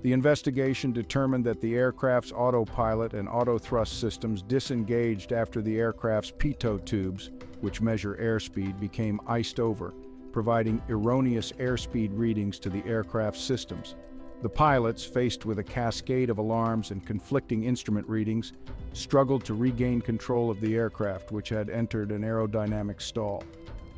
The investigation determined that the aircraft's autopilot and autothrust systems disengaged after the aircraft's pitot tubes, which measure airspeed, became iced over, providing erroneous airspeed readings to the aircraft's systems. The pilots, faced with a cascade of alarms and conflicting instrument readings, struggled to regain control of the aircraft, which had entered an aerodynamic stall.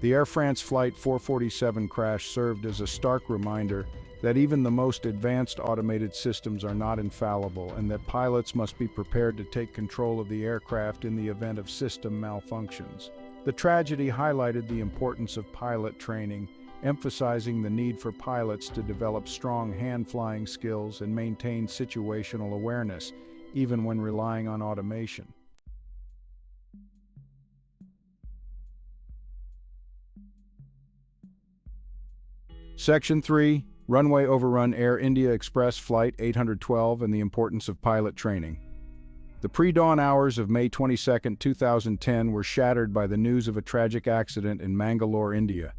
The Air France Flight 447 crash served as a stark reminder that even the most advanced automated systems are not infallible, and that pilots must be prepared to take control of the aircraft in the event of system malfunctions. The tragedy highlighted the importance of pilot training, emphasizing the need for pilots to develop strong hand-flying skills and maintain situational awareness, even when relying on automation. Section 3, Runway Overrun Air India Express Flight 812 and the Importance of Pilot Training. The pre-dawn hours of May 22, 2010 were shattered by the news of a tragic accident in Mangalore, India.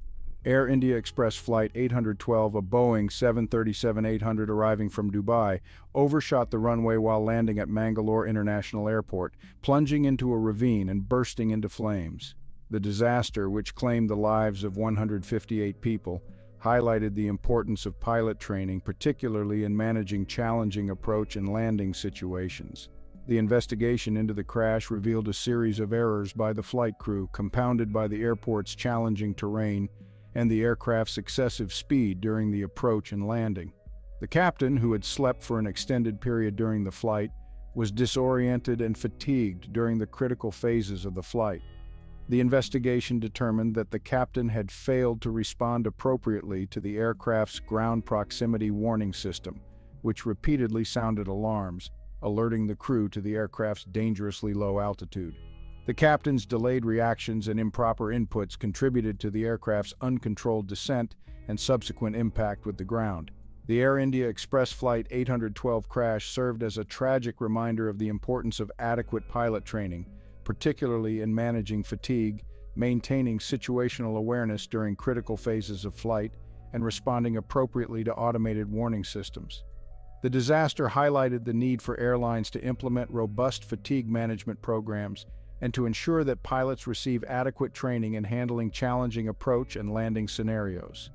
Air India Express Flight 812, a Boeing 737-800 arriving from Dubai, overshot the runway while landing at Mangalore International Airport, plunging into a ravine and bursting into flames. The disaster, which claimed the lives of 158 people, highlighted the importance of pilot training, particularly in managing challenging approach and landing situations. The investigation into the crash revealed a series of errors by the flight crew, compounded by the airport's challenging terrain and the aircraft's excessive speed during the approach and landing. The captain, who had slept for an extended period during the flight, was disoriented and fatigued during the critical phases of the flight. The investigation determined that the captain had failed to respond appropriately to the aircraft's ground proximity warning system, which repeatedly sounded alarms, alerting the crew to the aircraft's dangerously low altitude. The captain's delayed reactions and improper inputs contributed to the aircraft's uncontrolled descent and subsequent impact with the ground. The Air India Express Flight 812 crash served as a tragic reminder of the importance of adequate pilot training, particularly in managing fatigue, maintaining situational awareness during critical phases of flight, and responding appropriately to automated warning systems. The disaster highlighted the need for airlines to implement robust fatigue management programs and to ensure that pilots receive adequate training in handling challenging approach and landing scenarios.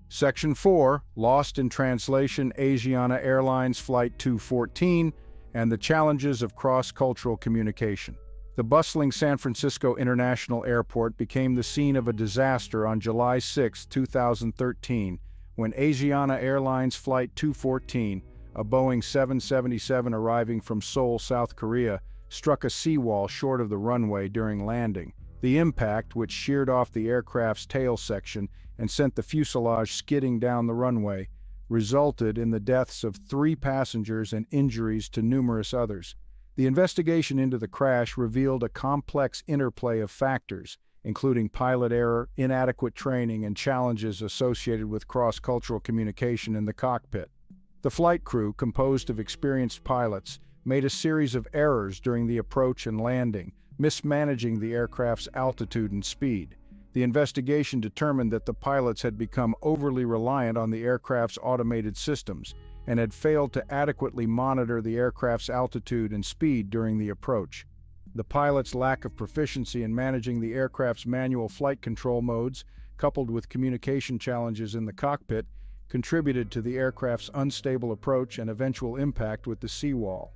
Section 4, Lost in Translation, Asiana Airlines Flight 214 and the Challenges of Cross-Cultural Communication. The bustling San Francisco International Airport became the scene of a disaster on July 6, 2013, when Asiana Airlines Flight 214, a Boeing 777 arriving from Seoul, South Korea, struck a seawall short of the runway during landing. The impact, which sheared off the aircraft's tail section and sent the fuselage skidding down the runway, resulted in the deaths of 3 passengers and injuries to numerous others. The investigation into the crash revealed a complex interplay of factors, including pilot error, inadequate training, and challenges associated with cross-cultural communication in the cockpit. The flight crew, composed of experienced pilots, made a series of errors during the approach and landing, mismanaging the aircraft's altitude and speed. The investigation determined that the pilots had become overly reliant on the aircraft's automated systems and had failed to adequately monitor the aircraft's altitude and speed during the approach. The pilots' lack of proficiency in managing the aircraft's manual flight control modes, coupled with communication challenges in the cockpit, contributed to the aircraft's unstable approach and eventual impact with the seawall.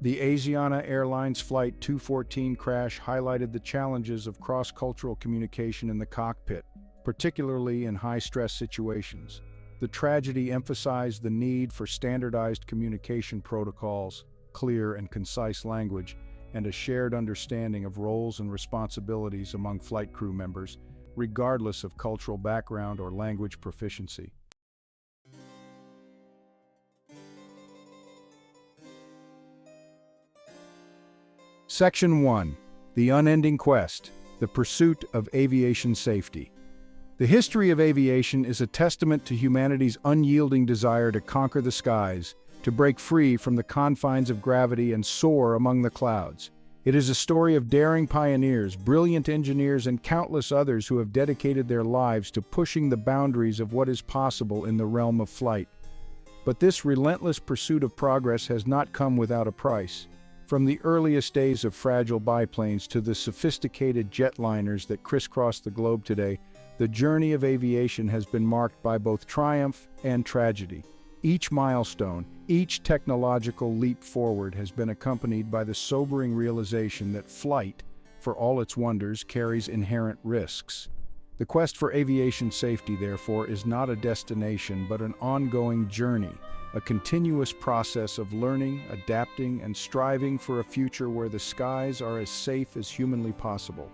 The Asiana Airlines Flight 214 crash highlighted the challenges of cross-cultural communication in the cockpit, particularly in high-stress situations. The tragedy emphasized the need for standardized communication protocols, clear and concise language, and a shared understanding of roles and responsibilities among flight crew members, regardless of cultural background or language proficiency. Section 1. The Unending Quest, the Pursuit of Aviation Safety. The history of aviation is a testament to humanity's unyielding desire to conquer the skies, to break free from the confines of gravity and soar among the clouds. It is a story of daring pioneers, brilliant engineers, and countless others who have dedicated their lives to pushing the boundaries of what is possible in the realm of flight. But this relentless pursuit of progress has not come without a price. From the earliest days of fragile biplanes to the sophisticated jetliners that crisscross the globe today, the journey of aviation has been marked by both triumph and tragedy. Each milestone, each technological leap forward has been accompanied by the sobering realization that flight, for all its wonders, carries inherent risks. The quest for aviation safety, therefore, is not a destination but an ongoing journey, a continuous process of learning, adapting, and striving for a future where the skies are as safe as humanly possible.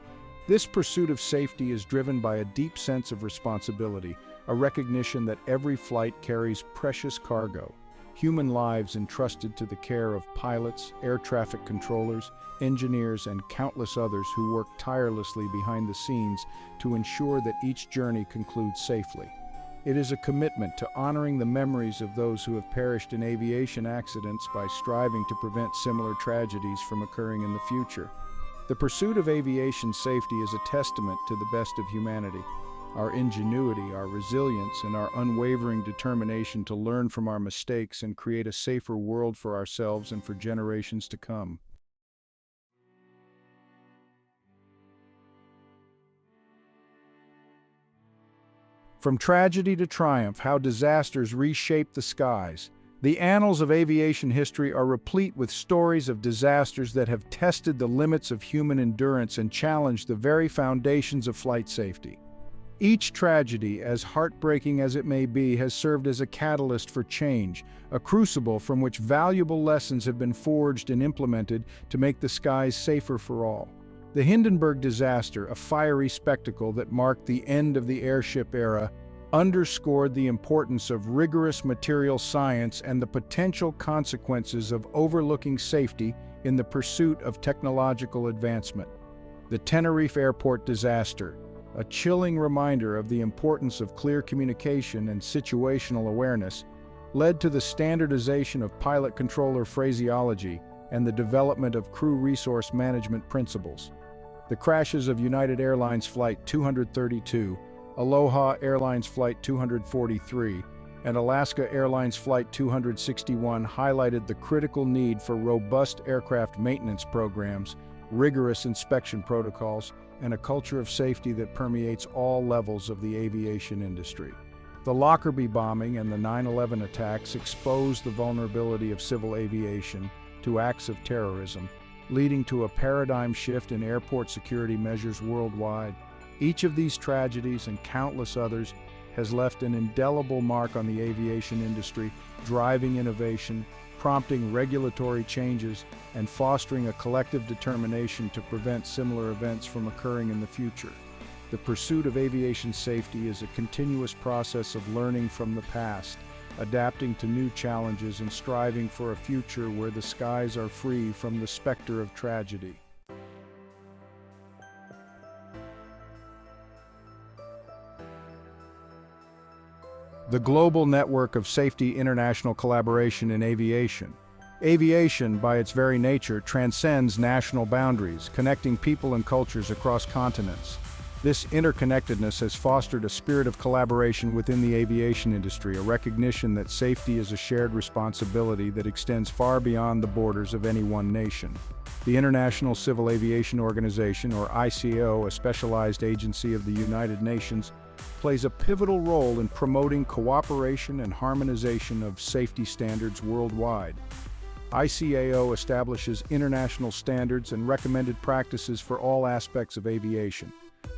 This pursuit of safety is driven by a deep sense of responsibility, a recognition that every flight carries precious cargo, human lives entrusted to the care of pilots, air traffic controllers, engineers, and countless others who work tirelessly behind the scenes to ensure that each journey concludes safely. It is a commitment to honoring the memories of those who have perished in aviation accidents by striving to prevent similar tragedies from occurring in the future. The pursuit of aviation safety is a testament to the best of humanity. Our ingenuity, our resilience, and our unwavering determination to learn from our mistakes and create a safer world for ourselves and for generations to come. From tragedy to triumph, how disasters reshape the skies. The annals of aviation history are replete with stories of disasters that have tested the limits of human endurance and challenged the very foundations of flight safety. Each tragedy, as heartbreaking as it may be, has served as a catalyst for change, a crucible from which valuable lessons have been forged and implemented to make the skies safer for all. The Hindenburg disaster, a fiery spectacle that marked the end of the airship era, underscored the importance of rigorous material science and the potential consequences of overlooking safety in the pursuit of technological advancement. The Tenerife Airport disaster, a chilling reminder of the importance of clear communication and situational awareness, led to the standardization of pilot-controller phraseology and the development of crew resource management principles. The crashes of United Airlines Flight 232, Aloha Airlines Flight 243, and Alaska Airlines Flight 261 highlighted the critical need for robust aircraft maintenance programs, rigorous inspection protocols, and a culture of safety that permeates all levels of the aviation industry. The Lockerby bombing and the 9/11 attacks exposed the vulnerability of civil aviation to acts of terrorism, leading to a paradigm shift in airport security measures worldwide. Each of these tragedies and countless others has left an indelible mark on the aviation industry, driving innovation, prompting regulatory changes, and fostering a collective determination to prevent similar events from occurring in the future. The pursuit of aviation safety is a continuous process of learning from the past, adapting to new challenges, and striving for a future where the skies are free from the specter of tragedy. The global network of safety international collaboration in aviation. Aviation, by its very nature, transcends national boundaries, connecting people and cultures across continents. This interconnectedness has fostered a spirit of collaboration within the aviation industry, a recognition that safety is a shared responsibility that extends far beyond the borders of any one nation. The International Civil Aviation Organization, or ICAO, a specialized agency of the United Nations, plays a pivotal role in promoting cooperation and harmonization of safety standards worldwide. ICAO establishes international standards and recommended practices for all aspects of aviation,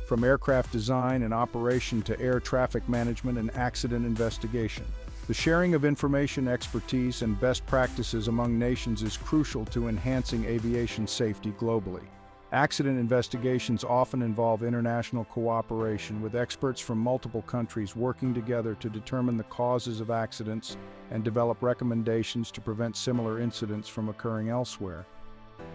from aircraft design and operation to air traffic management and accident investigation. The sharing of information, expertise, and best practices among nations is crucial to enhancing aviation safety globally. Accident investigations often involve international cooperation, with experts from multiple countries working together to determine the causes of accidents and develop recommendations to prevent similar incidents from occurring elsewhere.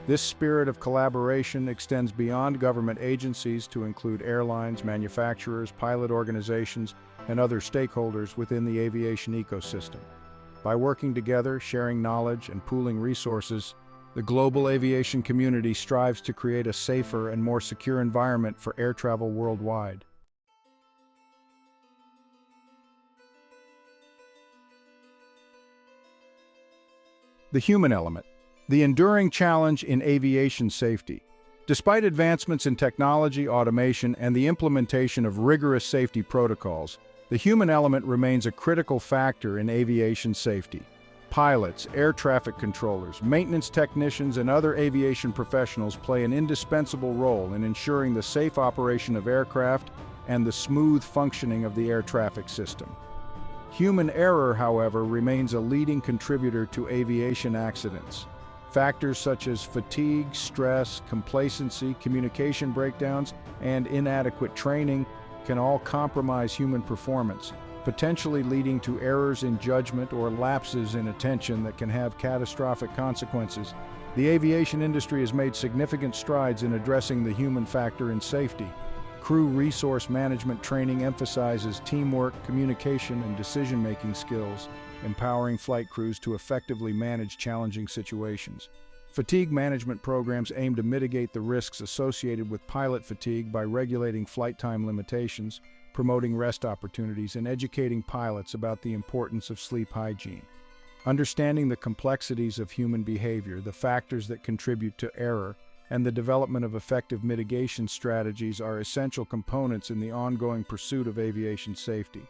This spirit of collaboration extends beyond government agencies to include airlines, manufacturers, pilot organizations, and other stakeholders within the aviation ecosystem. By working together, sharing knowledge, and pooling resources, the global aviation community strives to create a safer and more secure environment for air travel worldwide. The human element, the enduring challenge in aviation safety. Despite advancements in technology, automation, and the implementation of rigorous safety protocols, the human element remains a critical factor in aviation safety. Pilots, air traffic controllers, maintenance technicians, and other aviation professionals play an indispensable role in ensuring the safe operation of aircraft and the smooth functioning of the air traffic system. Human error, however, remains a leading contributor to aviation accidents. Factors such as fatigue, stress, complacency, communication breakdowns, and inadequate training can all compromise human performance, potentially leading to errors in judgment or lapses in attention that can have catastrophic consequences. The aviation industry has made significant strides in addressing the human factor in safety. Crew resource management training emphasizes teamwork, communication, and decision-making skills, empowering flight crews to effectively manage challenging situations. Fatigue management programs aim to mitigate the risks associated with pilot fatigue by regulating flight time limitations, promoting rest opportunities, and educating pilots about the importance of sleep hygiene. Understanding the complexities of human behavior, the factors that contribute to error, and the development of effective mitigation strategies are essential components in the ongoing pursuit of aviation safety.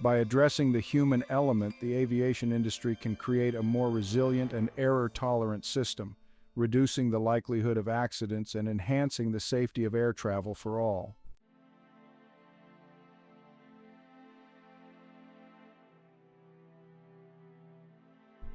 By addressing the human element, the aviation industry can create a more resilient and error-tolerant system, reducing the likelihood of accidents and enhancing the safety of air travel for all.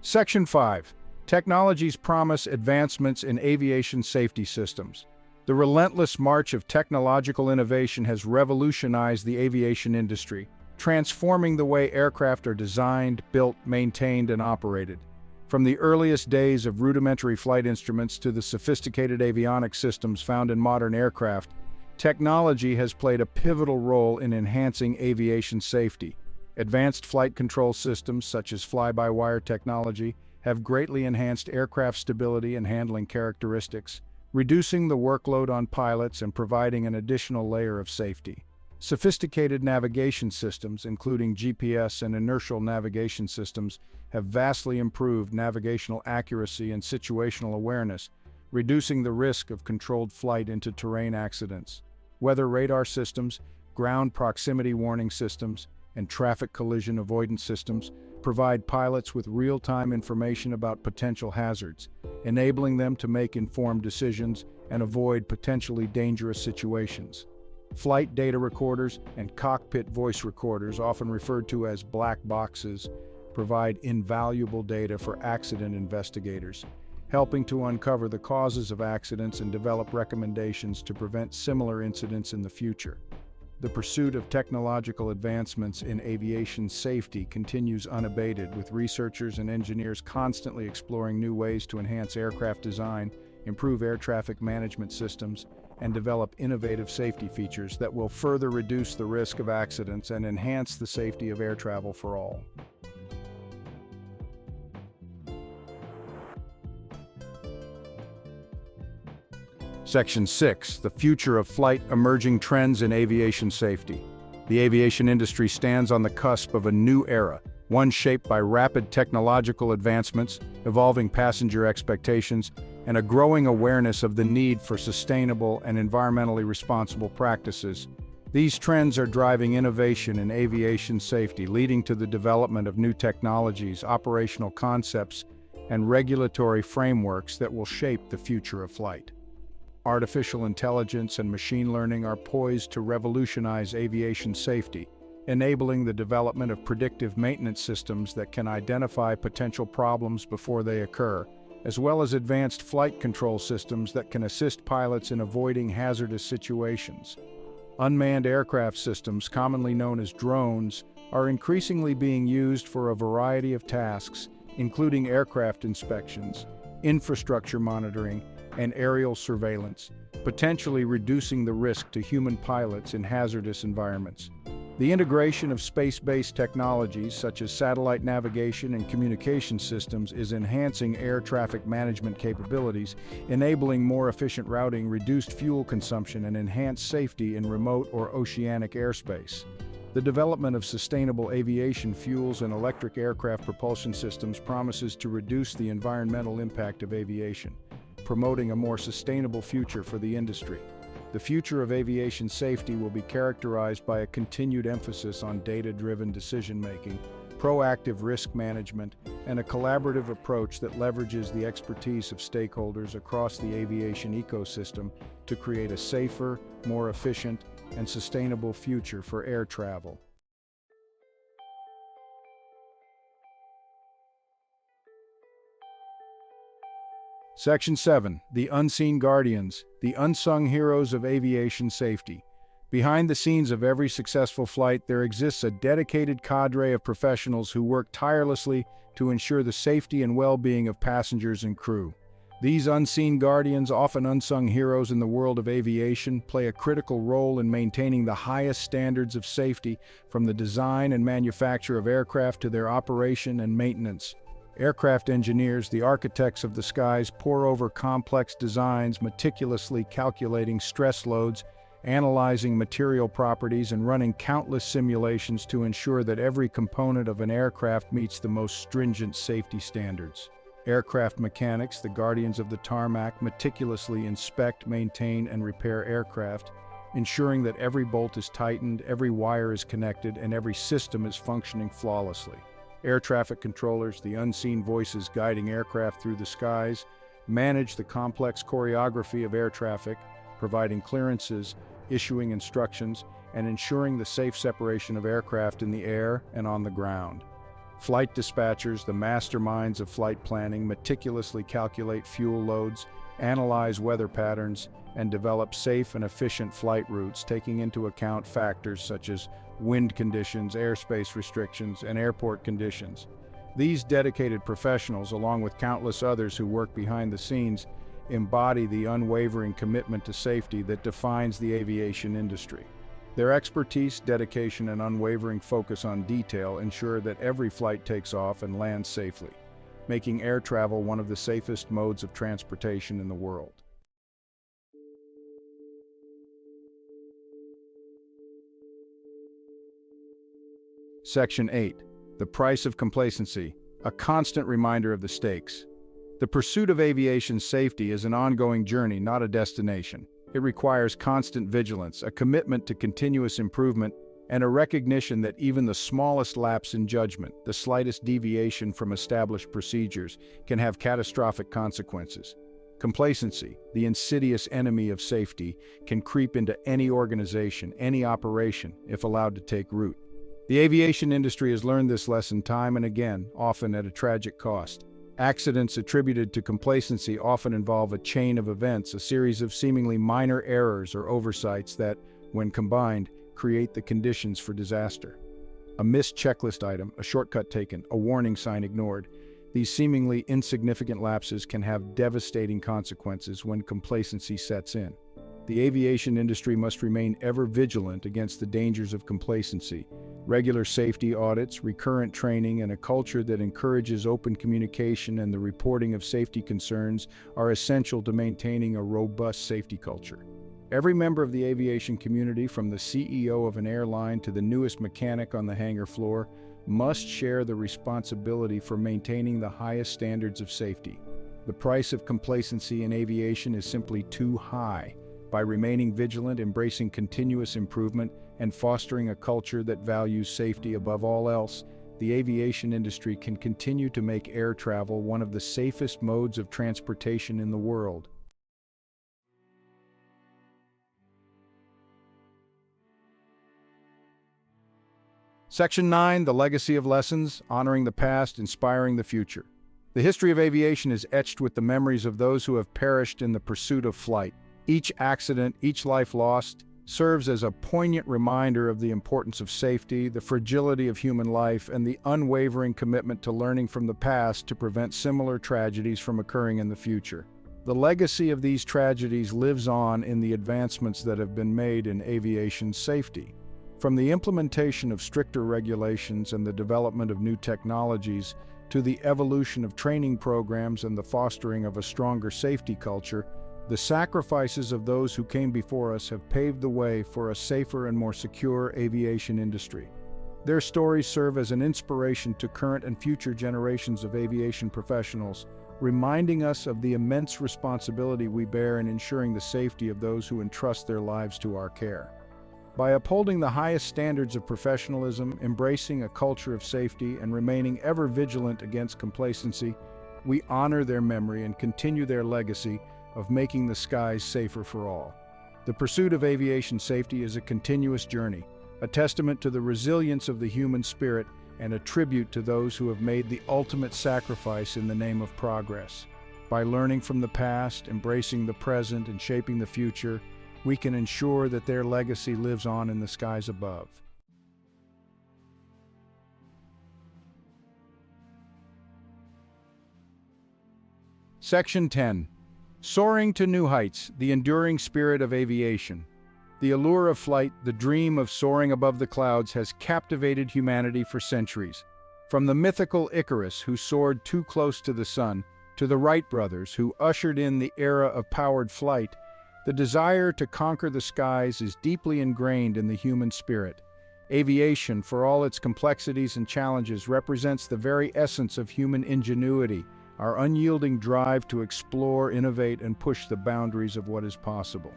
Section 5. Technologies promise advancements in aviation safety systems. The relentless march of technological innovation has revolutionized the aviation industry, transforming the way aircraft are designed, built, maintained, and operated. From the earliest days of rudimentary flight instruments to the sophisticated avionics systems found in modern aircraft, technology has played a pivotal role in enhancing aviation safety. Advanced flight control systems, such as fly-by-wire technology, have greatly enhanced aircraft stability and handling characteristics, reducing the workload on pilots and providing an additional layer of safety. Sophisticated navigation systems, including GPS and inertial navigation systems, have vastly improved navigational accuracy and situational awareness, reducing the risk of controlled flight into terrain accidents. Weather radar systems, ground proximity warning systems, and traffic collision avoidance systems provide pilots with real-time information about potential hazards, enabling them to make informed decisions and avoid potentially dangerous situations. Flight data recorders and cockpit voice recorders, often referred to as black boxes, provide invaluable data for accident investigators, helping to uncover the causes of accidents and develop recommendations to prevent similar incidents in the future. The pursuit of technological advancements in aviation safety continues unabated, with researchers and engineers constantly exploring new ways to enhance aircraft design, improve air traffic management systems, and develop innovative safety features that will further reduce the risk of accidents and enhance the safety of air travel for all. Section 6. The future of flight: emerging trends in aviation safety. The aviation industry stands on the cusp of a new era, one shaped by rapid technological advancements, evolving passenger expectations, and a growing awareness of the need for sustainable and environmentally responsible practices. These trends are driving innovation in aviation safety, leading to the development of new technologies, operational concepts, and regulatory frameworks that will shape the future of flight. Artificial intelligence and machine learning are poised to revolutionize aviation safety, enabling the development of predictive maintenance systems that can identify potential problems before they occur, as well as advanced flight control systems that can assist pilots in avoiding hazardous situations. Unmanned aircraft systems, commonly known as drones, are increasingly being used for a variety of tasks, including aircraft inspections, infrastructure monitoring, and aerial surveillance, potentially reducing the risk to human pilots in hazardous environments. The integration of space-based technologies such as satellite navigation and communication systems is enhancing air traffic management capabilities, enabling more efficient routing, reduced fuel consumption, and enhanced safety in remote or oceanic airspace. The development of sustainable aviation fuels and electric aircraft propulsion systems promises to reduce the environmental impact of aviation, promoting a more sustainable future for the industry. The future of aviation safety will be characterized by a continued emphasis on data-driven decision-making, proactive risk management, and a collaborative approach that leverages the expertise of stakeholders across the aviation ecosystem to create a safer, more efficient, and sustainable future for air travel. Section 7. The Unseen Guardians, the unsung heroes of aviation safety. Behind the scenes of every successful flight, there exists a dedicated cadre of professionals who work tirelessly to ensure the safety and well-being of passengers and crew. These unseen guardians, often unsung heroes in the world of aviation, play a critical role in maintaining the highest standards of safety, from the design and manufacture of aircraft to their operation and maintenance. Aircraft engineers, the architects of the skies, pore over complex designs, meticulously calculating stress loads, analyzing material properties, and running countless simulations to ensure that every component of an aircraft meets the most stringent safety standards. Aircraft mechanics, the guardians of the tarmac, meticulously inspect, maintain, and repair aircraft, ensuring that every bolt is tightened, every wire is connected, and every system is functioning flawlessly. Air traffic controllers, the unseen voices guiding aircraft through the skies, manage the complex choreography of air traffic, providing clearances, issuing instructions, and ensuring the safe separation of aircraft in the air and on the ground. Flight dispatchers, the masterminds of flight planning, meticulously calculate fuel loads, analyze weather patterns, and develop safe and efficient flight routes, taking into account factors such as wind conditions, airspace restrictions, and airport conditions. These dedicated professionals, along with countless others who work behind the scenes, embody the unwavering commitment to safety that defines the aviation industry. Their expertise, dedication, and unwavering focus on detail ensure that every flight takes off and lands safely, making air travel one of the safest modes of transportation in the world. Section 8. The Price of Complacency, a constant reminder of the stakes. The pursuit of aviation safety is an ongoing journey, not a destination. It requires constant vigilance, a commitment to continuous improvement, and a recognition that even the smallest lapse in judgment, the slightest deviation from established procedures, can have catastrophic consequences. Complacency, the insidious enemy of safety, can creep into any organization, any operation, if allowed to take root. The aviation industry has learned this lesson time and again, often at a tragic cost. Accidents attributed to complacency often involve a chain of events, a series of seemingly minor errors or oversights that, when combined, create the conditions for disaster. A missed checklist item, a shortcut taken, a warning sign ignored. These seemingly insignificant lapses can have devastating consequences when complacency sets in. The aviation industry must remain ever vigilant against the dangers of complacency. Regular safety audits, recurrent training, and a culture that encourages open communication and the reporting of safety concerns are essential to maintaining a robust safety culture. Every member of the aviation community, from the CEO of an airline to the newest mechanic on the hangar floor, must share the responsibility for maintaining the highest standards of safety. The price of complacency in aviation is simply too high. By remaining vigilant, embracing continuous improvement, and fostering a culture that values safety above all else, the aviation industry can continue to make air travel one of the safest modes of transportation in the world. Section 9, The Legacy of Lessons, Honoring the Past, Inspiring the Future. The history of aviation is etched with the memories of those who have perished in the pursuit of flight. Each accident, each life lost, serves as a poignant reminder of the importance of safety, the fragility of human life, and the unwavering commitment to learning from the past to prevent similar tragedies from occurring in the future. The legacy of these tragedies lives on in the advancements that have been made in aviation safety. From the implementation of stricter regulations and the development of new technologies, to the evolution of training programs and the fostering of a stronger safety culture, the sacrifices of those who came before us have paved the way for a safer and more secure aviation industry. Their stories serve as an inspiration to current and future generations of aviation professionals, reminding us of the immense responsibility we bear in ensuring the safety of those who entrust their lives to our care. By upholding the highest standards of professionalism, embracing a culture of safety, and remaining ever vigilant against complacency, we honor their memory and continue their legacy of making the skies safer for all. The pursuit of aviation safety is a continuous journey, a testament to the resilience of the human spirit and a tribute to those who have made the ultimate sacrifice in the name of progress. By learning from the past, embracing the present, and shaping the future, we can ensure that their legacy lives on in the skies above. Section 10. Soaring to New Heights, the Enduring Spirit of Aviation. The allure of flight, the dream of soaring above the clouds, has captivated humanity for centuries. From the mythical Icarus, who soared too close to the sun, to the Wright brothers, who ushered in the era of powered flight, the desire to conquer the skies is deeply ingrained in the human spirit. Aviation, for all its complexities and challenges, represents the very essence of human ingenuity, our unyielding drive to explore, innovate, and push the boundaries of what is possible.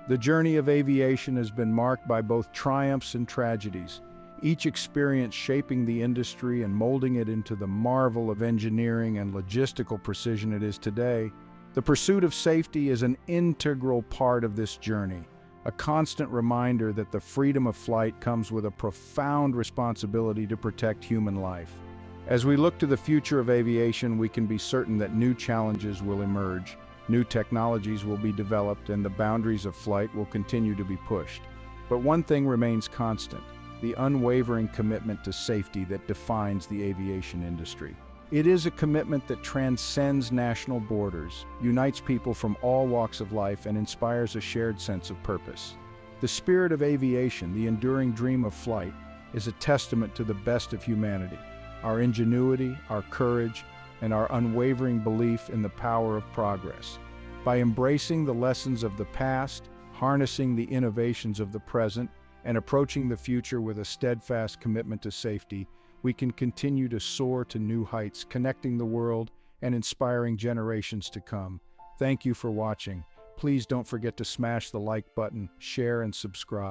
The journey of aviation has been marked by both triumphs and tragedies, each experience shaping the industry and molding it into the marvel of engineering and logistical precision it is today. The pursuit of safety is an integral part of this journey, a constant reminder that the freedom of flight comes with a profound responsibility to protect human life. As we look to the future of aviation, we can be certain that new challenges will emerge, new technologies will be developed, and the boundaries of flight will continue to be pushed. But one thing remains constant: the unwavering commitment to safety that defines the aviation industry. It is a commitment that transcends national borders, unites people from all walks of life, and inspires a shared sense of purpose. The spirit of aviation, the enduring dream of flight, is a testament to the best of humanity, our ingenuity, our courage, and our unwavering belief in the power of progress. By embracing the lessons of the past, harnessing the innovations of the present, and approaching the future with a steadfast commitment to safety, we can continue to soar to new heights, connecting the world and inspiring generations to come. Thank you for watching. Please don't forget to smash the like button, share, and subscribe.